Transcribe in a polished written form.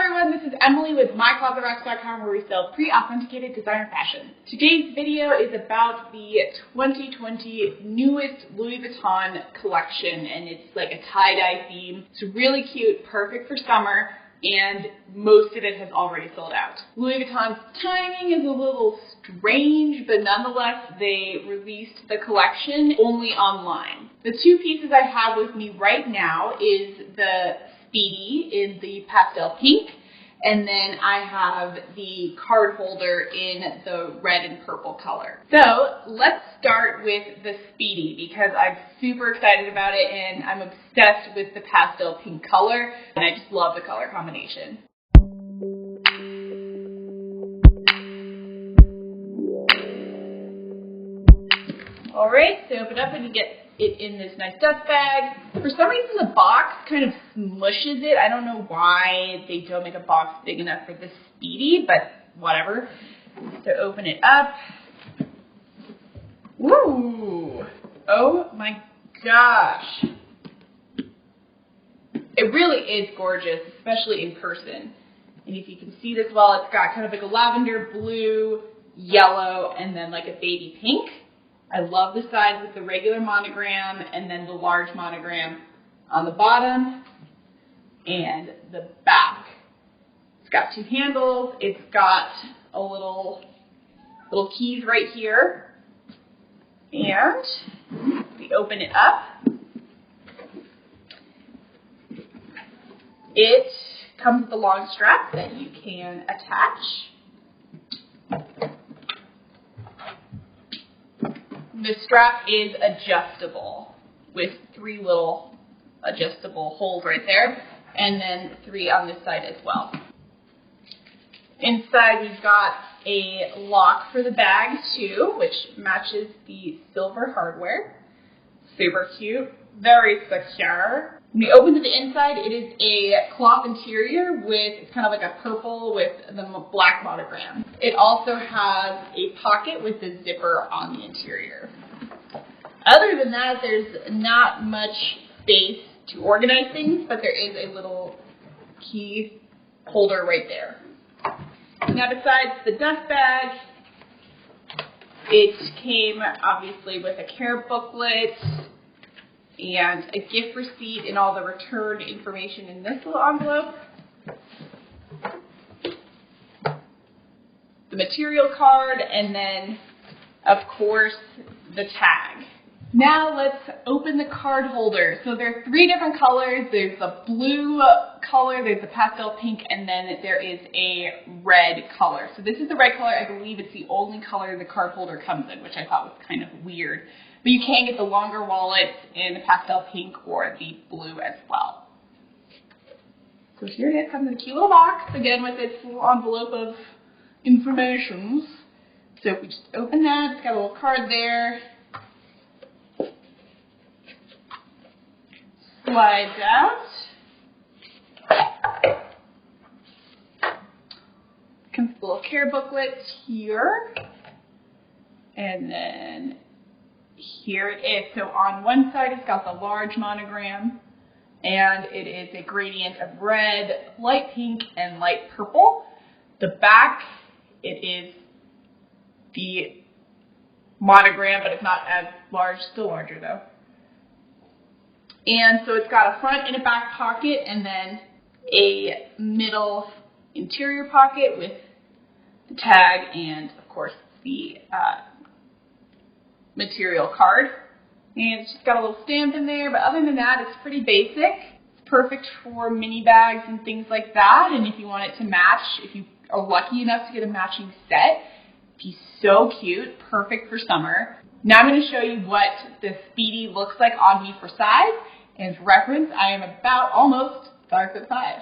everyone, this is Emily with MyClosetRocks.com, where we sell pre-authenticated designer fashion. Today's video is about the 2020 newest Louis Vuitton collection, and it's like a tie-dye theme. It's really cute, perfect for summer, and most of it has already sold out. Louis Vuitton's timing is a little strange, but nonetheless, they released the collection only online. The two pieces I have with me right now is the Speedy in the pastel pink, and then I have the card holder in the red and purple color. So let's start with the Speedy because I'm super excited about it and I'm obsessed with the pastel pink color, and I just love the color combination. Alright, so open up and you get it in this nice dust bag. For some reason the box kind of smushes it. I don't know why they don't make a box big enough for the Speedy, but whatever. So open it up. Woo! Oh my gosh. It really is gorgeous, especially in person. And if you can see this well, it's got kind of like a lavender, blue, yellow, and then like a baby pink. I love the sides with the regular monogram and then the large monogram on the bottom and the back. It's got two handles. It's got a little keys right here. And we open it up. It comes with a long strap that you can attach. The strap is adjustable with three little adjustable holes right there, and then three on this side as well. Inside we've got a lock for the bag too, which matches the silver hardware. Super cute, very secure. When you open to the inside, it is a cloth interior with, it's kind of like a purple with the black monogram. It also has a pocket with a zipper on the interior. Other than that, there's not much space to organize things, but there is a little key holder right there. Now besides the dust bag, it came obviously with a care booklet and a gift receipt and all the return information in this little envelope. The material card, and then, of course, the tag. Now let's open the card holder. So there are three different colors. There's the blue color, there's the pastel pink, and then there is a red color. So this is the red color. I believe it's the only color the card holder comes in, which I thought was kind of weird. But you can get the longer wallet in the pastel pink or the blue as well. So here it is, comes in a cute little box, again with its little envelope of information. So if we just open that, it's got a little card there. Slides out. Comes with a little care booklet here. And then here it is. So on one side it's got the large monogram, and it is a gradient of red, light pink, and light purple. The back, it is the monogram, but it's not as large, still larger though. And so it's got a front and a back pocket, and then a middle interior pocket with the tag and, of course, the material card. And it's just got a little stamp in there, but other than that, it's pretty basic. It's perfect for mini bags and things like that, and if you want it to match, if you are lucky enough to get a matching set, it'd be so cute, perfect for summer. Now I'm going to show you what the Speedy looks like on me for size, and for reference, I am about almost 5'5".